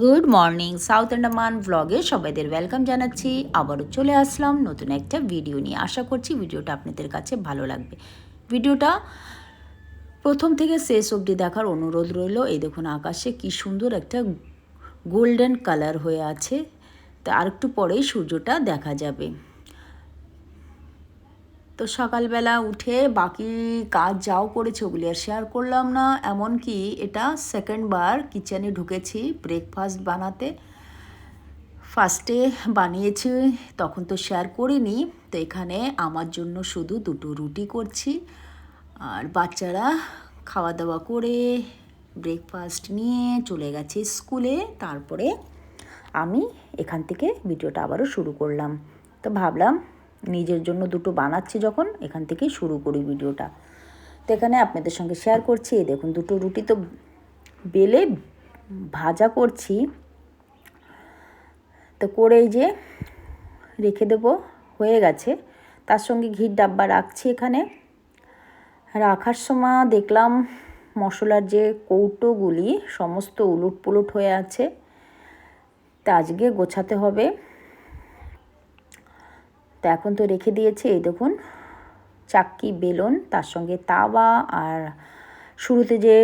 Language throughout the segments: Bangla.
গুড মর্নিং সাউথ আন্ডামান ব্লগে সবাইদের ওয়েলকাম জানাচ্ছি। আবারও চলে আসলাম নতুন একটা ভিডিও নিয়ে। আশা করছি ভিডিওটা আপনাদের কাছে ভালো লাগবে। ভিডিওটা প্রথম থেকে শেষ অবধি দেখার অনুরোধ রইল। এই দেখুন আকাশে কি সুন্দর একটা গোল্ডেন কালার হয়ে আছে, তা আর একটু পরেই সূর্যটা দেখা যাবে। তো সকালবেলা উঠে বাকি কাজ যাও করেছে ওগুলি আর শেয়ার করলাম না। এমনকি এটা সেকেন্ড বার কিচেনে ঢুকেছি ব্রেকফাস্ট বানাতে। ফার্স্টে বানিয়েছি তখন তো শেয়ার করিনি। তো এখানে আমার জন্য শুধু দুটো রুটি করছি, আর বাচ্চারা খাওয়া দাওয়া করে ব্রেকফাস্ট নিয়ে চলে গেছে স্কুলে। তারপরে আমি এখান থেকে ভিডিওটা আবারও শুরু করলাম। তো ভাবলাম নিজের জন্য দুটো বানাচ্ছি যখন, এখান থেকেই শুরু করি ভিডিওটা। তো এখানে আপনাদের সঙ্গে শেয়ার করছি। দেখুন দুটো রুটি তো বেলে ভাজা করছি, তো করে এই যে রেখে দেবো, হয়ে গেছে। তার সঙ্গে ঘির ডাব্বা রাখছি। এখানে রাখার সময় দেখলাম মশলার যে কৌটোগুলি সমস্ত উলট পুলট হয়ে আছে, তা আজকে গোছাতে হবে। তো এখন তো রেখে দিয়েছি। এই দেখুন চাক্কি, বেলন, তার সঙ্গে তাওয়া, আর শুরুতে যে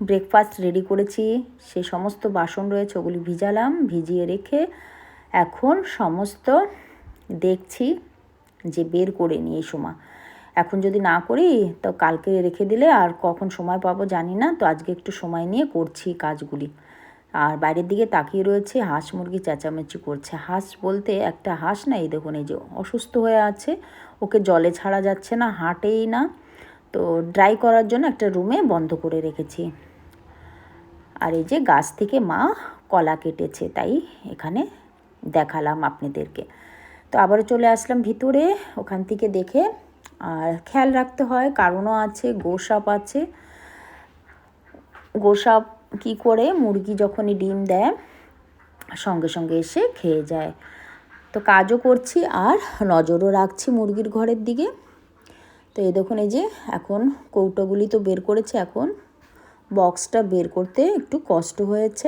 ব্রেকফাস্ট রেডি করেছি সে সমস্ত বাসন রয়েছে, ওগুলি ভিজালাম। ভিজিয়ে রেখে এখন সমস্ত দেখছি যে বের করে নিয়ে এই সময়। এখন যদি না করি তো কালকে রেখে দিলে আর কখন সময় পাবো জানি না। তো আজকে একটু সময় নিয়ে করছি কাজগুলি। আর বাইরের দিকে তাকিয়ে রয়েছে, হাঁস মুরগি চেঁচামেচি করছে। হাঁস বলতে একটা হাঁস না, এই দেখুন এই যে অসুস্থ হয়ে আছে, ওকে জলে ছাড়া যাচ্ছে না, হাঁটেই না। তো ড্রাই করার জন্য একটা রুমে বন্ধ করে রেখেছি। আর এই যে গাছ থেকে মা কলা কেটেছে, তাই এখানে দেখালাম আপনাদেরকে। তো আবারও চলে আসলাম ভিতরে, ওখান থেকে দেখে। আর খেয়াল রাখতে হয়, কারণও আছে, গোসাপ আছে। গোসাপ কী করে, মুরগি যখনই ডিম দেয় সঙ্গে সঙ্গে এসে খেয়ে যায়। তো কাজও করছি আর নজরও রাখছি মুরগির ঘরের দিকে। তো এই দেখুন এই যে এখন কৌটোগুলি তো বের করেছে, এখন বক্সটা বের করতে একটু কষ্ট হয়েছে,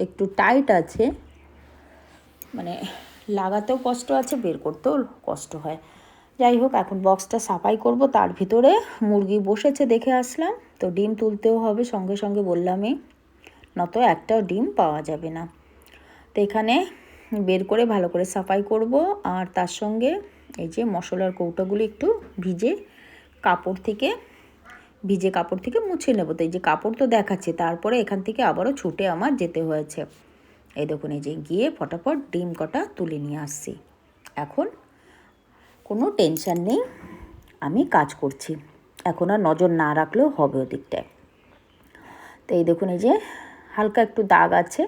একটু টাইট আছে, মানে লাগাতেও কষ্ট আছে, বের করতেও কষ্ট হয়। যাই হোক, এখন বক্সটা সাফাই করব। তার ভিতরে মুরগি বসেছে দেখে আসলাম। তো ডিম তুলতেও হবে সঙ্গে সঙ্গে, বললামই, নয়তো একটাও ডিম পাওয়া যাবে না। তো এখানে বের করে ভালো করে সাফাই করব। আর তার সঙ্গে এই যে মশলার কৌটোগুলি একটু ভিজে কাপড় থেকে মুছে নেব। তো এই যে কাপড় তো দেখাচ্ছে, তারপরে এখান থেকে আবারও ছুটে আমার যেতে হয়েছে। এই দেখুন এই যে গিয়ে ফটাফট ডিম কটা তুলে নিয়ে আসছি। এখন কোনো টেনশান নেই, আমি কাজ করছি, এখন আর নজর না রাখলেও হবে ওদিকটায়। তো এই দেখুন এই যে হালকা একটু দাগ আছে,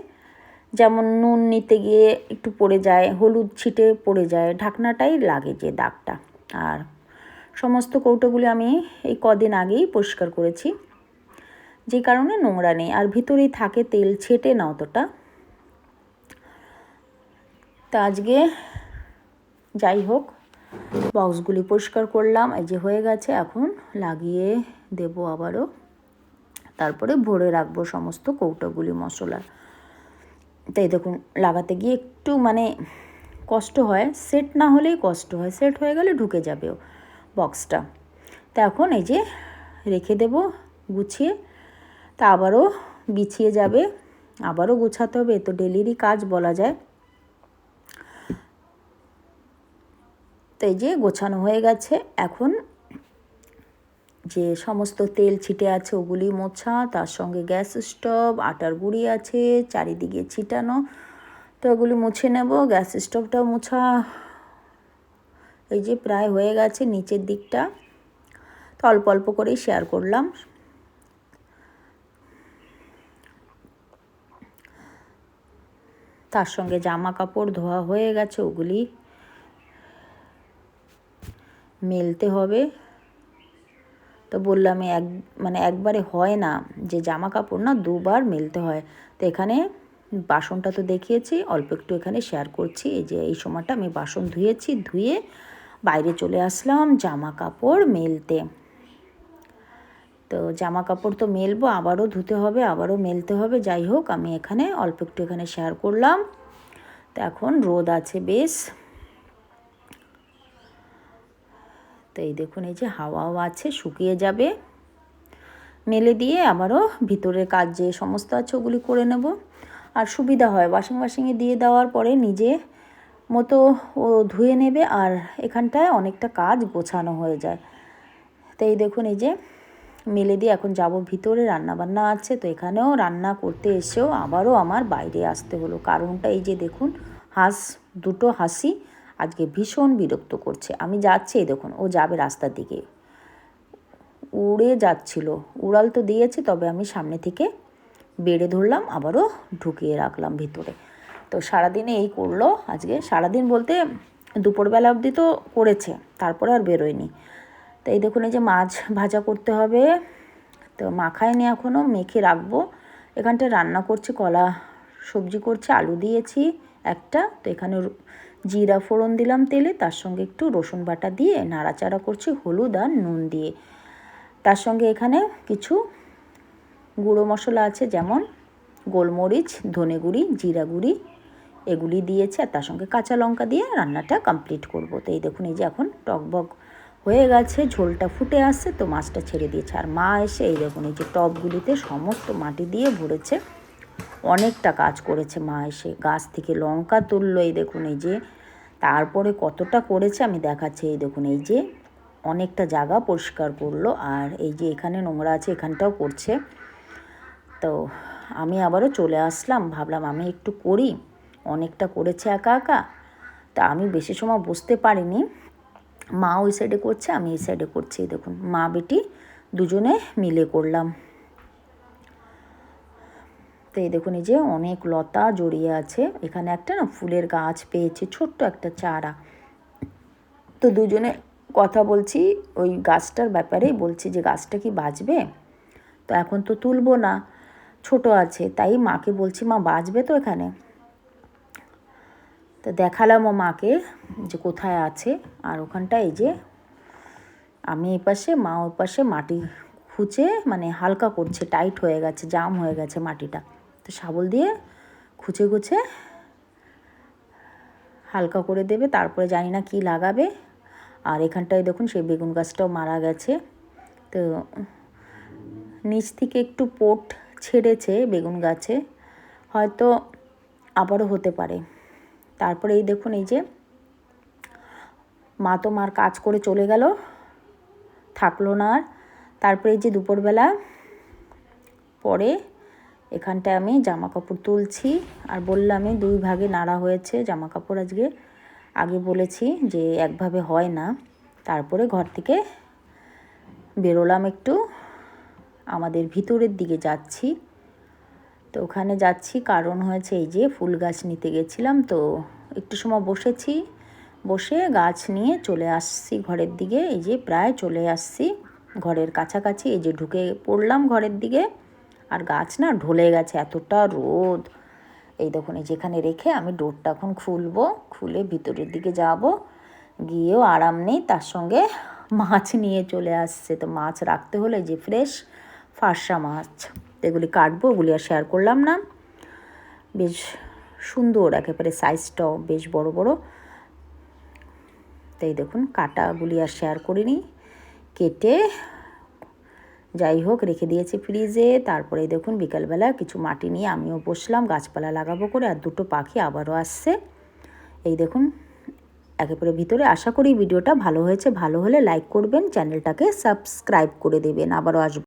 যেমন নুন নিতে গিয়ে একটু পড়ে যায়, হলুদ ছিটে পড়ে যায়, ঢাকনাটাই লাগে যে দাগটা। আর সমস্ত কৌটোগুলি আমি এই কদিন আগেই পরিষ্কার করেছি, যে কারণে নোংরা নেই। আর ভিতরেই থাকে, তেল ছেটে না অতটা। তা আজকে যাই হোক বক্সগুলি পরিষ্কার করলাম, এই যে হয়ে গেছে। এখন লাগিয়ে দেব আবারও, তারপরে ভরে রাখবো সমস্ত কৌটোগুলি মশলা। তাই দেখুন লাগাতে গিয়ে একটু মানে কষ্ট হয়, সেট না হলেই কষ্ট হয়, সেট হয়ে গেলে ঢুকে যাবেও বক্সটা। তা এখন এই যে রেখে দেব গুছিয়ে। তা আবারও বিছিয়ে যাবে, আবারও গোছাতে হবে, তো ডেলিরই কাজ বলা যায়। তো এই যে গোছানো হয়ে গেছে। এখন যে সমস্ত তেল ছিটে আছে ওগুলি মোছা, তার সঙ্গে গ্যাস স্টোভ, আটার গুঁড়ি আছে চারিদিকে ছিটানো, তো ওগুলি মুছে নেব। গ্যাস স্টোভটাও মোছা এই যে প্রায় হয়ে গেছে নিচের দিকটা। তো অল্প অল্প করেই শেয়ার করলাম। তার সঙ্গে জামা কাপড় ধোয়া হয়ে গেছে, ওগুলি মেলতে হবে। তো বললাম একবারে হয় না, যে জামা কাপড় না দুবার মেলতে হয়। তো এখানে বাসনটা তো দেখিয়েছি, অল্প একটু এখানে শেয়ার করছি। এই যে এই সময়টা আমি বাসন ধুয়েছি, ধুয়ে বাইরে চলে আসলাম জামা কাপড় মেলতে। তো তো জামা কাপড় তো মেলবো, আবারও ধুতে হবে, আবারও মেলতে হবে। যাই হোক, আমি এখানে অল্প একটু এখানে শেয়ার করলাম। তো এখন রোদ আছে বেশ। তো এই দেখুন, এই যে হাওয়াও আছে, শুকিয়ে যাবে। মেলে দিয়ে আবারও ভিতরের কাজ যে সমস্ত আছে ওগুলি করে নেব। আর সুবিধা হয় ওয়াশিং মেশিনে দিয়ে দেওয়ার পরে নিজে মতো ও ধুয়ে নেবে, আর এখানটায় অনেকটা কাজ গোছানো হয়ে যায়। তো এই দেখুন, এই যে মেলে দিয়ে এখন যাব ভিতরে, রান্নাবান্না আছে। তো এখানেও রান্না করতে এসেও আবারও আমার বাইরে আসতে হলো। কারণটা এই যে দেখুন, দুটো হাসি আজকে ভীষণ বিরক্ত করছে। আমি যাচ্ছি, এই দেখুন ও যাবে রাস্তার দিকে, উড়ে যাচ্ছিল। উড়াল তো দিয়েছে, তবে আমি সামনে থেকে বেড়ে ধরলাম, আবারও ঢুকিয়ে রাখলাম ভিতরে। তো সারাদিনে এই করলো আজকে। সারাদিন বলতে দুপুরবেলা অবধি তো করেছে, তারপরে আর বেরোয়নি। তো এই দেখুন, এই যে মাছ ভাজা করতে হবে। তো মাখায়নি এখনও, মেখে রাখবো। এখানটায় রান্না করছি, কলা সবজি করছি, আলু দিয়েছি একটা। তো এখানে জিরা ফোড়ন দিলাম তেলে, তার সঙ্গে একটু রসুন বাটা দিয়ে নাড়াচাড়া করছি হলুদ আর নুন দিয়ে। তার সঙ্গে এখানে কিছু গুঁড়ো মশলা আছে, যেমন গোলমরিচ, ধনে গুঁড়ি, জিরা গুঁড়ি, এগুলি দিয়েছে। আর তার সঙ্গে কাঁচা লঙ্কা দিয়ে রান্নাটা কমপ্লিট করব। তো এই দেখুন, এই যে এখন টকবক হয়ে গেছে, ঝোলটা ফুটে আসছে। তো মাছটা ছেড়ে দিয়েছে। আর মা এসে এই দেখুন, এই যে টবগুলিতে সমস্ত মাটি দিয়ে ভরেছে। অনেকটা কাজ করেছে মা এসে। গাছ থেকে লঙ্কা তুললো, এই দেখুন, এই যে তারপরে কতটা করেছে আমি দেখাচ্ছি। এই দেখুন, এই যে অনেকটা জায়গা পরিষ্কার করলো। আর এই যে এখানে নোংরা আছে, এখানটাও করছে। তো আমি আবারও চলে আসলাম, ভাবলাম আমি একটু করি। অনেকটা করেছে একা একা, তা আমি বেশি সময় বসতে পারিনি। মা ওই সাইডে করছে, আমি এই সাইডে করছি। দেখুন, মা বেটি দুজনে মিলে করলাম। তো এই দেখুন, এই যে অনেক লতা জড়িয়ে আছে। এখানে একটা না ফুলের গাছ পেয়েছি, ছোট্ট একটা চারা। তো দুজনে কথা বলছি ওই গাছটার ব্যাপারেই, বলছি যে গাছটা কি বাঁচবে। তো এখন তো তুলবো না, ছোট আছে, তাই মাকে বলছি, মা বাঁচবে তো এখানে। তো দেখালাম ও মাকে যে কোথায় আছে। আর ওখানটা এই যে আমি এই পাশে, মা ওই পাশে মাটি খুঁচে, মানে হালকা করছে, টাইট হয়ে গেছে, জাম হয়ে গেছে মাটিটা। তো শাবল দিয়ে খুঁচে খুঁচে হালকা করে দেবে, তারপরে জানি না কি লাগাবে। আর এখানটায় দেখুন, সেই বেগুন গাছটাও মারা গেছে। তো নিচ থেকে একটু পোট ছেড়েছে বেগুন গাছে, হয়তো আবারও হতে পারে। তারপরে এই দেখুন, এই যে মা তো মার কাজ করে চলে গেল, থাকলো না আর। তারপরে এই যে দুপুরবেলা পরে এখানটায় আমি জামা কাপড় তুলছি। আর বললামই 2 ভাগে নাড়া হয়েছে জামা কাপড় আজকে। আগে বলেছি যে একভাবে হয় না। তারপরে ঘর থেকে বেরোলাম, একটু আমাদের ভিতরের দিকে যাচ্ছি। তো ওখানে যাচ্ছি কারণ হয়েছে, এই যে ফুল গাছ নিতে গেছিলাম। তো একটু সময় বসেছি, বসে গাছ নিয়ে চলে আসছি ঘরের দিকে। এই যে প্রায় চলে আসছি ঘরের কাছাকাছি। এই যে ঢুকে পড়লাম ঘরের দিকে। আর গাছ না ঢলে গেছে, এতটা রোদ। এই দেখুন, এই যেখানে রেখে আমি ডোরটা এখন খুলবো, খুলে ভিতরের দিকে যাব। গিয়েও আরাম নেই, তার সঙ্গে মাছ নিয়ে চলে আসছে। তো মাছ রাখতে হলে যে ফ্রেশ ফার্সা মাছ, এগুলি কাটবো। ওগুলি আর শেয়ার করলাম না। বেশ সুন্দর, একেবারে সাইজটাও বেশ বড় বড়। তাই দেখুন, কাটাগুলি আর শেয়ার করিনি। কেটে যাই হোক রেখে দিয়েছি ফ্রিজে। তারপরে দেখুন, বিকালবেলা কিছু মাটি নিয়ে আমিও বসলাম গাছপালা লাগাবো করে। আর দুটো পাখি আবারও আসছে। এই দেখুন একেবারে ভিতরে। আশা করি ভিডিওটা ভালো হয়েছে। ভালো হলে লাইক করবেন, চ্যানেলটাকে সাবস্ক্রাইব করে দেবেন। আবারও আসবো।